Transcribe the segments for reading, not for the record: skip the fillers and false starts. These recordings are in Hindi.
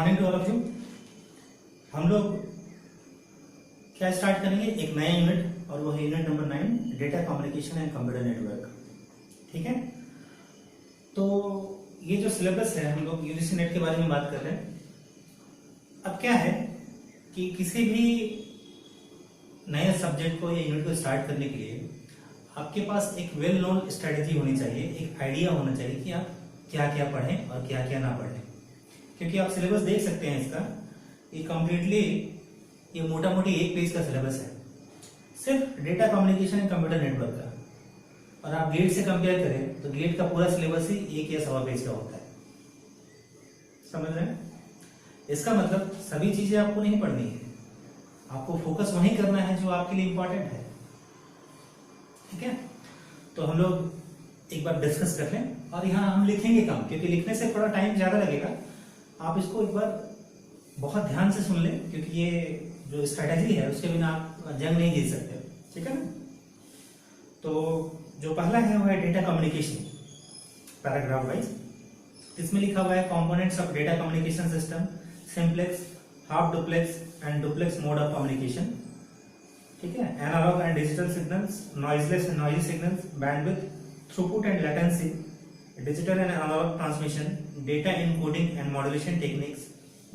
Morning to all of you. हम लोग क्या स्टार्ट करेंगे, एक नया यूनिट, और वो है unit number 9, data communication and computer network. ठीक है, तो ये जो सिलेबस है, हम लोग यूजीसी नेट के बारे में बात कर रहे हैं। अब क्या है कि किसी भी नए सब्जेक्ट को या यूनिट को स्टार्ट करने के लिए आपके पास एक वेल नोन स्ट्रेटेजी होनी चाहिए, एक आइडिया होना चाहिए कि आप क्या क्या पढ़ें और क्या क्या ना पढ़ें। क्योंकि आप सिलेबस देख सकते हैं इसका, ये कंप्लीटली ये मोटा मोटी एक पेज का सिलेबस है, सिर्फ data communication and computer network का। और आप गेट से कंपेयर करें तो गेट का पूरा सिलेबस ही 1 या सवा पेज का होता है। समझ रहे हैं? इसका मतलब सभी चीजें आपको नहीं पढ़नी है, आपको फोकस वहीं करना है जो आपके लिए इंपॉर्टेंट है। ठीक है, तो हम लोग एक बार डिस्कस कर लें, और यहाँ हम लिखेंगे कम, क्योंकि लिखने से थोड़ा टाइम ज्यादा लगेगा। आप इसको एक बार बहुत ध्यान से सुन लें, क्योंकि ये जो स्ट्रेटेजी है उसके बिना आप जंग नहीं जीत सकते। ठीक है ना? तो जो पहला है वो है डेटा कम्युनिकेशन, पैराग्राफ वाइज। इसमें लिखा हुआ है components of data communication system, simplex, half duplex and duplex mode of communication. ठीक है, analogue and digital signals, noiseless and noisy signals, bandwidth, throughput and latency, digital and analogue transmission, data encoding and modulation techniques,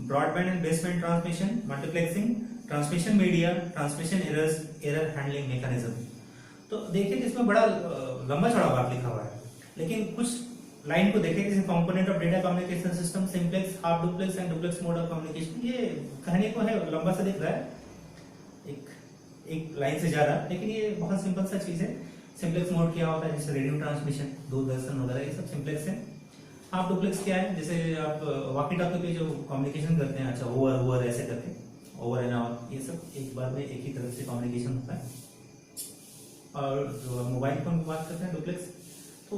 broadband and baseband transmission, multiplexing, transmission media, transmission errors, error handling mechanism. तो देखिए कि इसमें बड़ा लंबा चौड़ा बात लिखा हुआ है, लेकिन कुछ लाइन को देखें, जैसे component of data communication system, simplex, half duplex and duplex mode of communication. ये कहने को है लंबा सा दिख रहा है, एक लाइन से ज्यादा, लेकिन ये बहुत सिंपल सा चीज है। सिंप्लेक्स मोड क्या होता है, जैसे रेडियो ट्रांसमिशन, दूरदर्शन वगैरह, ये सब सिंप्लेक्स है। हाफ डुप्लेक्स क्या है, जैसे आप वॉकी टॉकी पे जो कम्युनिकेशन करते हैं, अच्छा ओवर ओवर ऐसे करके, ओवर एंड आउट, ये सब एक बार में एक ही तरफ से कम्युनिकेशन होता है। और जो मोबाइल फोन की बात करते हैं डुप्लेक्स। तो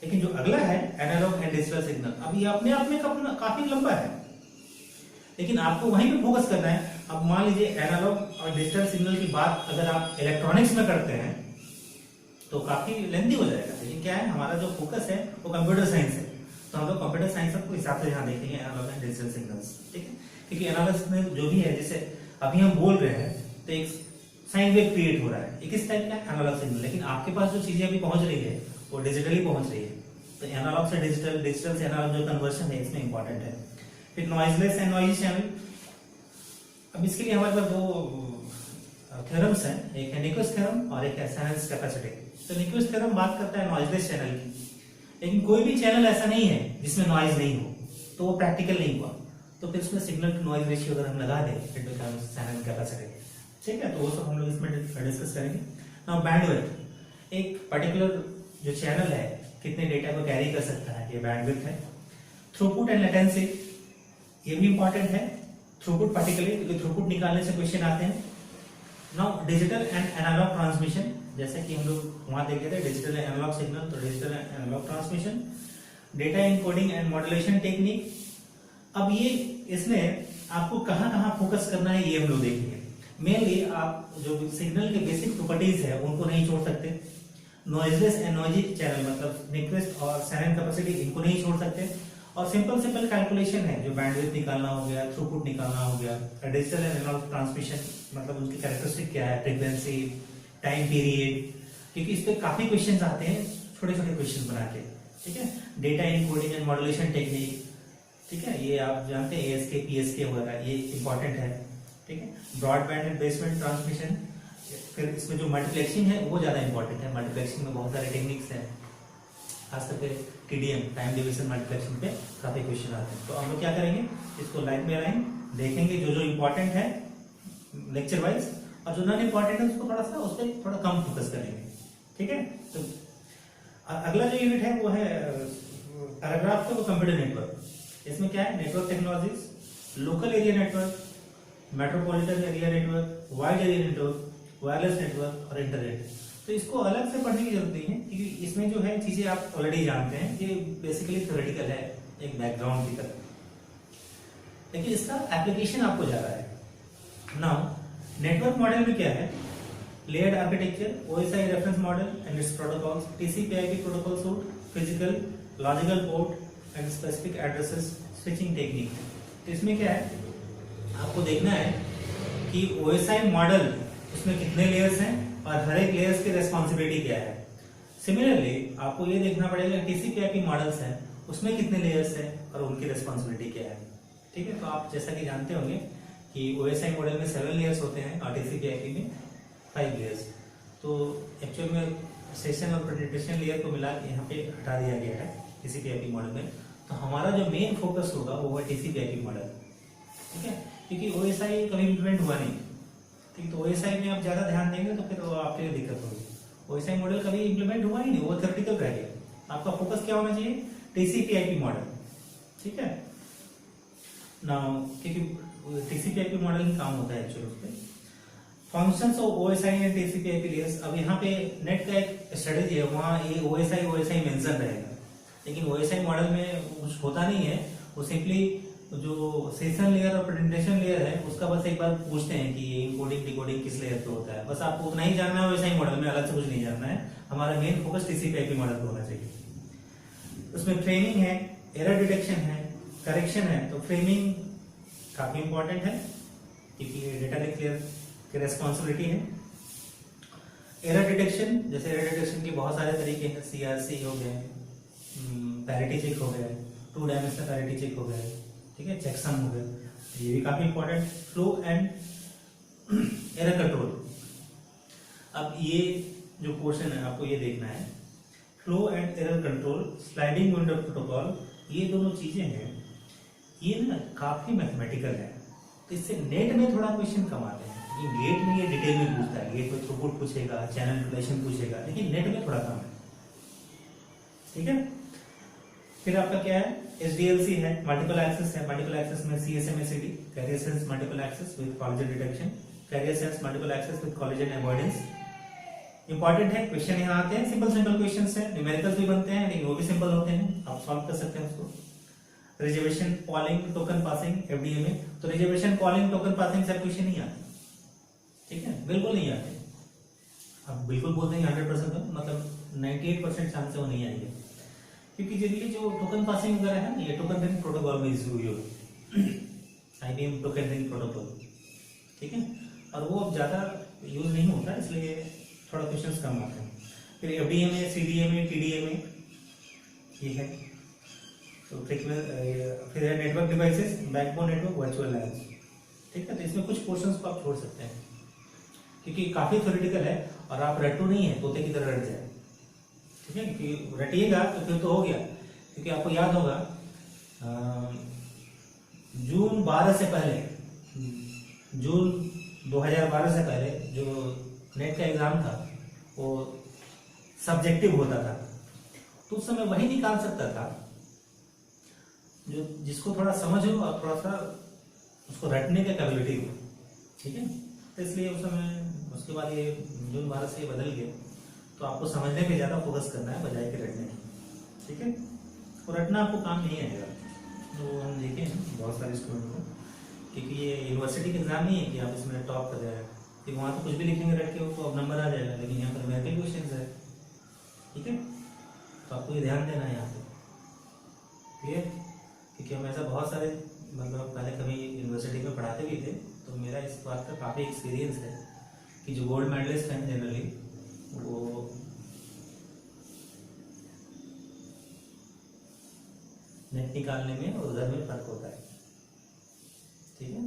लेकिन जो अगला है एनालॉग एंड डिजिटल सिग्नल, अब ये अपने आप में काफी लंबा है, लेकिन आपको वहीं पे फोकस करना है। अब मान लीजिए एनालॉग और डिजिटल सिग्नल की बात अगर आप इलेक्ट्रॉनिक्स में करते हैं तो काफी लेंथी हो जाएगा, लेकिन क्या है, हमारा जो फोकस है वो कंप्यूटर साइंस है, तो हम लोग कंप्यूटर साइंस को हिसाब से यहाँ देखेंगे एनालॉग एंड डिजिटल सिग्नल्स। ठीक है, क्योंकि एनालॉग में जो भी है, जैसे अभी हम बोल रहे हैं तो एक साइन वेव क्रिएट हो रहा है, एक इस टाइप का एनालॉग सिग्नल, लेकिन आपके पास जो चीजें अभी पहुंच रही है वो डिजिटली पहुंच रही है। तो एनालॉग से डिजिटल, डिजिटल से एनालॉग जो कन्वर्शन है इसमें इंपॉर्टेंट है। फिर नॉइजलेस एंड नॉइजी चैनल। अब इसके लिए हमारे पास दो थ्योरम्स हैं, एक है निक्विस्ट थ्योरम और एक है शैनन्स कैपेसिटी। तो निक्विस्ट थ्योरम बात करता है नॉइजलेस चैनल की, लेकिन कोई भी चैनल ऐसा नहीं है जिसमें नॉइज नहीं हो, तो वो प्रैक्टिकल नहीं हुआ। तो फिर उसमें सिग्नल टू नॉइज रेशियो अगर हम लगा दें, इट बिकम्स शैनन कैपेसिटी। ठीक है, तो वो सब हम लोग इसमें डिस्कस करेंगे। नाउ बैंडविड्थ, एक पर्टिकुलर जो चैनल है कितने डेटा को कैरी कर सकता है, ये बैंडविड्थ है। थ्रूपुट एंड लेटेंसी, ये भी इंपॉर्टेंट है, थ्रूपुट पर्टिकुलरली, क्योंकि थ्रूपुट निकालने से क्वेश्चन आते हैं। Now digital and analogue transmission, जैसे कि हम लोग वहां देखे थे डिजिटल एंड एनालॉग सिग्नल, तो digital and analogue transmission, data encoding and modulation technique. अब ये इसमें आपको कहाँ कहाँ फोकस करना है ये हम लोग देखेंगे। मेनली आप जो सिग्नल के बेसिक प्रॉपर्टीज है उनको नहीं छोड़ सकते। नॉइजलेस एंड नॉइजी चैनल मतलब निक्विस्ट और शैनन कैपेसिटी, इनको नहीं छोड़ सकते। और सिंपल सिंपल कैलकुलेशन है, जो बैंडविड्थ निकालना हो गया, थ्रूपुट निकालना हो गया, डिजिटल एंड एनालॉग ट्रांसमिशन मतलब उनकी कैरेक्टरिस्टिक क्या है, फ्रीक्वेंसी, टाइम पीरियड, क्योंकि इस पे काफी क्वेश्चंस आते हैं छोटे छोटे क्वेश्चन बना के। ठीक है, data encoding and modulation technique, ठीक है, ये आप जानते हैं एएसके पीएसके वगैरह, ये इंपॉर्टेंट है। ठीक है, ब्रॉडबैंड एंड बेसबैंड ट्रांसमिशन, फिर इसमें जो मल्टीप्लेक्सिंग है वो ज्यादा इंपॉर्टेंट है। मल्टीप्लेक्सिंग में बहुत सारे टेक्निक्स हैं, खासकर पे टीडीएम, टाइम डिवीजन मल्टीप्लेक्सिंग पे काफी क्वेश्चन आते हैं। तो हम लोग क्या करेंगे, इसको लाइन में लाइन देखेंगे, जो जो इंपॉर्टेंट है लेक्चर वाइज, और जो नॉन इंपॉर्टेंट है उसको थोड़ा सा उस पर थोड़ा कम फोकस करेंगे। ठीक है, तो अगला जो यूनिट है वो है पैराग्राफ का, वो कंप्यूटर नेटवर्क। इसमें क्या है, network technologies, local area network, metropolitan area network, wide area network, wireless network और इंटरनेट। तो इसको अलग से पढ़ने की जरूरत नहीं है, क्योंकि इसमें जो है चीजें आप ऑलरेडी जानते हैं, ये बेसिकली थ्योरेटिकल है, एक बैकग्राउंड की तरह, लेकिन इसका एप्लीकेशन आपको ज्यादा है। नाउ नेटवर्क मॉडल में क्या है, layered architecture, OSI reference model and it's protocols, टीसीपी/आईपी protocol suit, physical logical port and specific addresses, switching technique. तो इसमें क्या है, आपको देखना है कि ओएसआई मॉडल उसमें कितने लेयर्स हैं और हर एक लेयर्स की रेस्पॉन्सिबिलिटी क्या है। सिमिलरली आपको ये देखना पड़ेगा टीसीपी/आईपी मॉडल्स हैं उसमें कितने लेयर्स हैं और उनकी रेस्पॉन्सिबिलिटी क्या है। ठीक है, तो आप जैसा कि जानते होंगे कि ओएसआई मॉडल में 7 लेयर्स होते हैं और टीसीपी/आईपी में 5 लेयर्स। तो एक्चुअल में सेशन और प्रेजेंटेशन लेयर को मिला के यहाँ पे हटा दिया गया है टीसीपी/आईपी मॉडल में। तो हमारा जो मेन फोकस होगा वो है टीसीपी/आईपी मॉडल। ठीक है, क्योंकि ओएसआई कभी इम्प्लीमेंट हुआ नहीं। ठीक, तो ओएसआई में आप ज्यादा ध्यान देंगे तो फिर आपके लिए दिक्कत होगी। ओएसआई मॉडल कभी इम्प्लीमेंट हुआ ही नहीं, वो थ्योरेटिकल रह गया। आपका फोकस क्या होना चाहिए, टीसीपी/आईपी मॉडल। ठीक है ना, क्योंकि टीसीपी/आईपी मॉडल ही काम होता है एक्चुअली उस पर। Functions of OSI and टीसीपी/आईपी layers. अब यहाँ पे नेट का एक स्ट्रेटेजी है, वहाँ ये ओएसआई मेंशन रहेगा, लेकिन ओएसआई मॉडल में कुछ होता नहीं है। वो सिंपली जो सेशन लेयर और प्रेजेंटेशन लेयर है उसका बस एक बार पूछते हैं कि ये इनकोडिंग डिकोडिंग किस लेयर पे होता है, बस आपको उतना ही जानना है ओएसआई मॉडल में, अलग से कुछ नहीं जानना है। हमारा मेन फोकस टीसीपी/आईपी मॉडल पे होना चाहिए। उसमें फ्रेमिंग है, एरर डिटेक्शन है, करेक्शन है। तो फ्रेमिंग काफी इंपॉर्टेंट है क्योंकि ये डेटा लिंक लेयर की रेस्पॉन्सिबिलिटी है। एरर डिटेक्शन, जैसे एरर डिटेक्शन के बहुत सारे तरीके हैं, सीआरसी हो गए, पैरिटी चेक हो गए, 2 डायमेंशनल पैरिटी चेक हो गए, ठीक है, चेकसम हो गए, ये भी काफी important. Flow and error control. अब ये जो पोर्शन है आपको ये देखना है, flow and error control, sliding window protocol, ये दोनों चीजें हैं, ये ना काफी मैथमेटिकल है। तो इससे नेट में थोड़ा क्वेश्चन कम आते हैं, गेट में ये डिटेल में पूछता है, गेट में थ्रूपुट पूछेगा, चैनल रिलेशन पूछेगा, लेकिन नेट में थोड़ा कम है। ठीक है, फिर आपका क्या है, एसडीएलसी है, मल्टीपल एक्सेस है। मल्टीपल एक्सेस में CSMACD, carrier sense multiple access with collision detection, carrier sense multiple access with collision avoidance. Important है, क्वेश्चन यहाँ आते हैं, सिंपल क्वेश्चंस हैं, न्यूमेरिकल्स भी बनते हैं लेकिन वो भी सिंपल होते हैं, आप सॉल्व कर सकते हैं उसको। Reservation polling token passing FDA में, तो रिजर्वेशन पॉलिंग टोकन पासिंग से क्वेश्चन नहीं आते। ठीक है, बिल्कुल नहीं आते। अब बिल्कुल बोल देंगे 100%, मतलब 98% चांस है वो नहीं आएंगे, क्योंकि जनरली जो टोकन पासिंग वगैरह है ये टोकन रिंग प्रोटोकॉल में यूज होगी, आईबीएम टोकन रिंग प्रोटोकॉल। ठीक है, और वो अब ज्यादा यूज नहीं होता, इसलिए थोड़ा क्वेश्चंस कम आते हैं। फिर एफडीए में, सीडीए में, टीडीए में ये है। तो फिर है network devices, backbone network, virtual labs. ठीक है, तो इसमें कुछ पोर्शंस को आप छोड़ सकते हैं क्योंकि काफी थ्योरेटिकल है और आप रट्टू नहीं है, तोते की तरह रट जाए। ठीक है, क्योंकि रटिएगा तो फिर तो हो गया, क्योंकि आपको याद होगा जून 12 से पहले, जून 2012 से पहले जो नेट का एग्जाम था वो सब्जेक्टिव होता था, तो उस समय वही निकाल सकता था जो जिसको थोड़ा समझ हो और थोड़ा सा उसको रटने का कैपेबिलिटी हो। ठीक है, तो इसलिए उस समय, उसके बाद ये जून 12 से बदल गया, तो आपको समझने पे ज्यादा फोकस करना है बजाय के रटने की। ठीक है, और रटना आपको काम नहीं आएगा। तो हम देखें हैं बहुत सारे स्टूडेंट को, क्योंकि ये यूनिवर्सिटी का एग्जाम नहीं है कि आप इसमें टॉप कर जाए, क्योंकि वहाँ तो कुछ भी लिखेंगे रट के तो अब नंबर आ जाएगा, लेकिन यहाँ पर न्यूमेरिकल क्वेश्चन है। ठीक है, तो आपको ये ध्यान देना है यहाँ पे, क्लियर, क्योंकि हम ऐसा बहुत सारे, मतलब पहले कभी यूनिवर्सिटी में पढ़ाते भी थे, तो मेरा इस बात का काफ़ी एक्सपीरियंस है कि जो गोल्ड मेडलिस्ट हैं जनरली वो नेट निकालने में और उधर में फर्क होता है। ठीक है,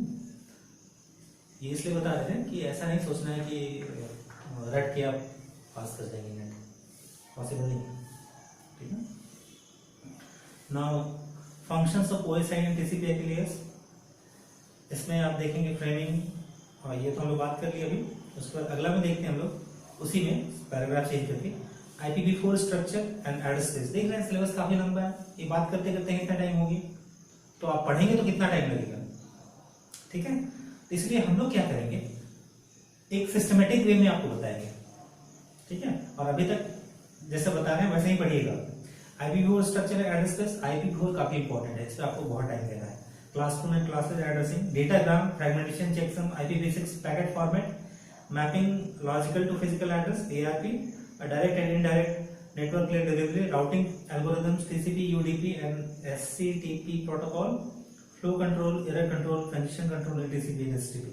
ये इसलिए बता रहे हैं कि ऐसा नहीं सोचना है कि रट के आप पास कर जाएंगे नेट, पॉसिबल नहीं। ठीक है, now functions of OSI and टीसीपी/आईपी layers, इसमें आप देखेंगे फ्रेमिंग, और ये तो हम लोग बात कर ली अभी। उसके बाद अगला में देखते हैं हम लोग, उसी में पैराग्राफ चेंज करके IPv4 structure and address space. देख रहे हैं सिलेबस काफी लंबा है, ये बात करते करते कितना टाइम होगी, तो आप पढ़ेंगे तो कितना टाइम लगेगा। ठीक है, तो इसलिए हम लोग क्या करेंगे, एक सिस्टमेटिक वे में आपको बताएंगे। ठीक है, और अभी तक जैसे बता रहे हैं वैसे ही पढ़िएगा। IPv4 structure and address space, IPv4 काफी इंपॉर्टेंट है, इस पर आपको बहुत टाइम देना है। क्लास 2 में classes addressing, datagram, fragmentation, checksum, IPv6 packet format, mapping logical to physical address, ARP, direct and indirect network layer delivery, routing algorithms, TCP, UDP and SCTP protocol, flow control, error control, congestion control, ATCP, STP,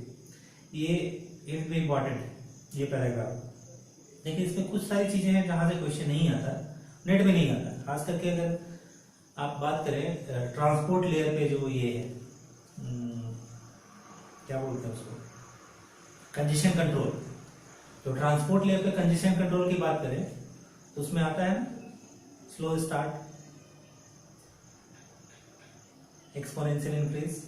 ये भी इम्पॉर्टेंट है ये पैराग्राफ। देखिए इसमें कुछ सारी चीजें हैं जहां से क्वेश्चन नहीं आता, नेट में नहीं आता। खास करके अगर आप बात करें ट्रांसपोर्ट लेयर पे जो ये है क्या बोलते हैं उसको, कंजेशन कंट्रोल। तो ट्रांसपोर्ट लेयर पे कंजेशन कंट्रोल की बात करें तो उसमें आता है स्लो स्टार्ट, एक्सपोनेंशियल इंक्रीज,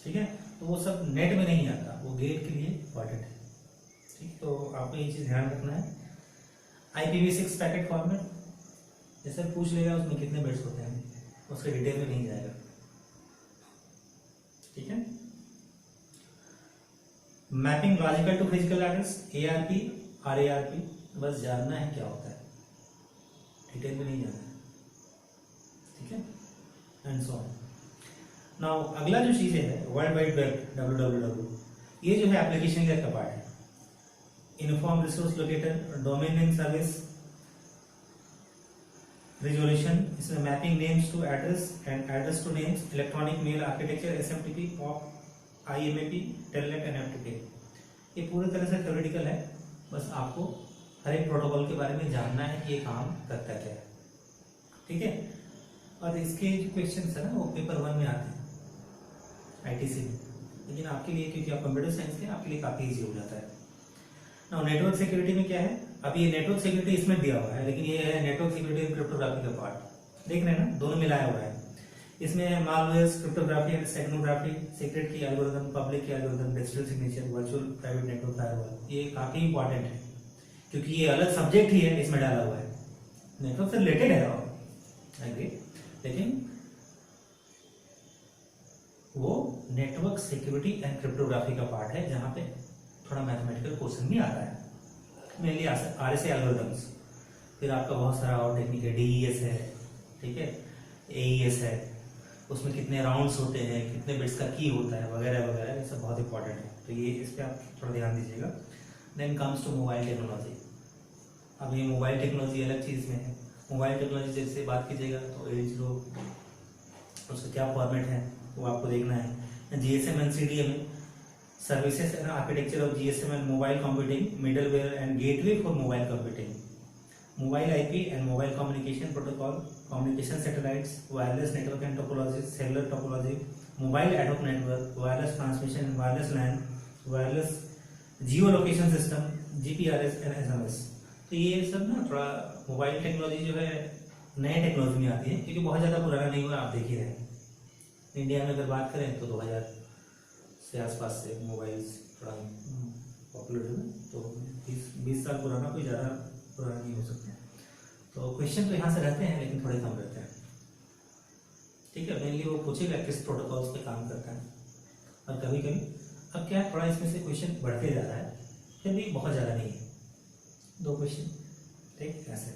ठीक है। तो वो सब नेट में नहीं आता, वो गेट के लिए इंपॉर्टेंट है, ठीक। तो आपको ये चीज ध्यान रखना है। IPv6 पैकेट फॉर्मेट, जैसे पूछ लेगा उसमें कितने बिट्स होते हैं, उसके डिटेल में नहीं जाएगा, ठीक है। Mapping logical to physical address, ARP, RARP, बस जानना है क्या होता है, डिटेल में नहीं जाना है, ठीक है। And so on. नाउ अगला जो चीजें है वर्ल्ड वाइड वेब, WWW, ये जो है एप्लीकेशन लेयर का पार्ट है। Uniform resource locator, domain name service resolution, इसमें mapping names to address and address to names, electronic mail architecture, SMTP, POP, IMAP, telnet, NFTP। ये पूरी तरह से थ्योरेटिकल है, बस आपको हर एक प्रोटोकॉल के बारे में जानना है कि ये काम करता क्या है, ठीक है। और इसके जो क्वेश्चन है ना वो पेपर 1 में आते हैं ITC में, लेकिन आपके लिए क्योंकि आप कंप्यूटर साइंस के, आपके लिए काफी इजी हो जाता है। ना नेटवर्क सिक्योरिटी में क्या है, अभी ये नेटवर्क सिक्योरिटी इसमें दिया हुआ है, लेकिन ये है नेटवर्क सिक्योरिटी क्रिप्टोग्राफी का पार्ट, देख रहे हैं ना, दोनों मिलाया हुआ है। इसमें मालवेयर, क्रिप्टोग्राफी एंड सेगनोग्राफी, सीक्रेट की एल्गोरिथम, पब्लिक की algorithm, digital signature, virtual private network firewall, ये काफी इंपॉर्टेंट है क्योंकि ये अलग सब्जेक्ट ही है, इसमें डाला हुआ है, नेटवर्क से रिलेटेड है एग्री, लेकिन वो नेटवर्क सिक्योरिटी एंड क्रिप्टोग्राफी का पार्ट है, जहां पे थोड़ा मैथमेटिकल क्वेश्चन भी आता है, मेनली RSA एल्गोरिथम्स। फिर आपका बहुत सारा और टेक्निक है, DES है, ठीक है, AES है, उसमें कितने राउंड्स होते हैं, कितने बिट्स का की होता है, वगैरह वगैरह, ये सब बहुत इंपॉर्टेंट है, तो ये इस पर आप थोड़ा ध्यान दीजिएगा। Then comes to mobile technology. अब ये मोबाइल टेक्नोलॉजी अलग चीज़ में है। मोबाइल टेक्नोलॉजी जैसे बात कीजिएगा तो 80 उसका क्या फॉर्मेट है वो आपको देखना है। GSM and CDM services and architecture of GSM and mobile computing, middleware and gateway for mobile computing, mobile IP and mobile communication protocol, communication satellites, wireless network and topology, cellular topology, mobile ad hoc network, wireless transmission, wireless LAN, wireless geolocation system, GPRS and SMS। तो ये सब ना थोड़ा मोबाइल टेक्नोलॉजी जो है नए टेक्नोलॉजी में आती है, क्योंकि बहुत ज़्यादा पुराना नहीं हुआ, आप देख ही रहे हैं। इंडिया में अगर बात करें तो 2000 से आसपास से मोबाइल्स थोड़ा पॉपुलर है, तो 20 साल पुराना कोई ज़्यादा पुराना नहीं हो सकता है। तो क्वेश्चन तो यहाँ से रहते हैं लेकिन थोड़े कम रहते हैं, ठीक है। मेनली वो पूछेगा किस प्रोटोकॉल्स पे काम करता है, और कभी कभी अब क्या थोड़ा इसमें से क्वेश्चन बढ़ते जा रहा है, फिर भी बहुत ज़्यादा नहीं है, 2 क्वेश्चन, ठीक ऐसे।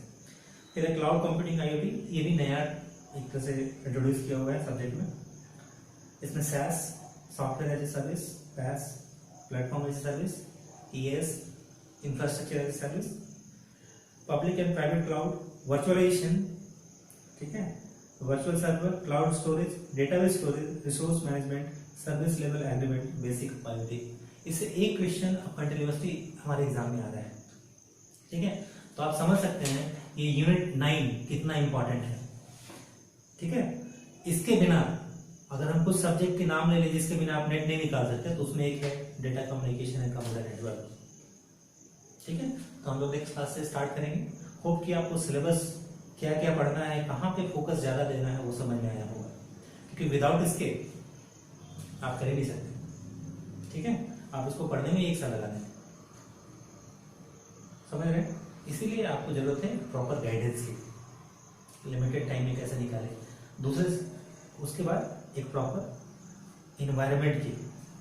फिर क्लाउड कंप्यूटिंग IoT, ये भी नया एक तरह से इंट्रोड्यूस किया हुआ है सब्जेक्ट में। इसमें SaaS, software as a service, PaaS, platform as a service, ES, infrastructure as a service, public and private cloud, virtualization, ठीक है, virtual server, cloud storage, database storage, resource management, service level agreement, basic quality. इससे एक क्वेश्चन कंटिन्यूसली हमारे एग्जाम में आ रहा है, ठीक है। तो आप समझ सकते हैं ये यूनिट 9 कितना इंपॉर्टेंट है, ठीक है। इसके बिना अगर हम कुछ सब्जेक्ट के नाम ले लें जिसके बिना आप नेट नहीं निकाल सकते, तो उसमें एक है data communication and computer network, ठीक है। तो हम लोग नेक्स्ट क्लास से स्टार्ट करेंगे। होप कि आपको सिलेबस क्या क्या पढ़ना है, कहाँ पे फोकस ज्यादा देना है, वो समझ में आया होगा, क्योंकि विदाउट इसके आप कर ही नहीं सकते, ठीक है। आप इसको पढ़ने में 1 साल लगा दें, समझ रहे हैं। इसीलिए आपको जरूरत है प्रॉपर गाइडेंस की, लिमिटेड टाइम में कैसे निकाले। दूसरे उसके बाद एक प्रॉपर इन्वायरमेंट की,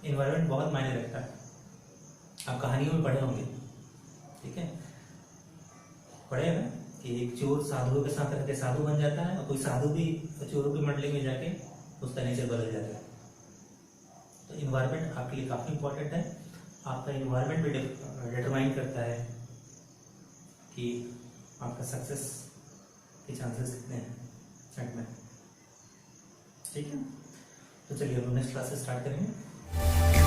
इन्वायरमेंट बहुत मायने रखता है। आप कहानियों में पढ़े होंगे, ठीक है, पढ़े हैं ना कि एक चोर साधुओं के साथ रहकर साधु बन जाता है, और कोई साधु भी चोरों की मंडली में जाके उसका नेचर बदल जाता है। तो इन्वायरमेंट आपके लिए काफी इंपॉर्टेंट है। आपका इन्वायरमेंट भी डिटरमाइन करता है कि आपका सक्सेस के चांसेस कितने हैं सेट में, ठीक है। तो चलिए हम नेक्स्ट क्लास से स्टार्ट करेंगे।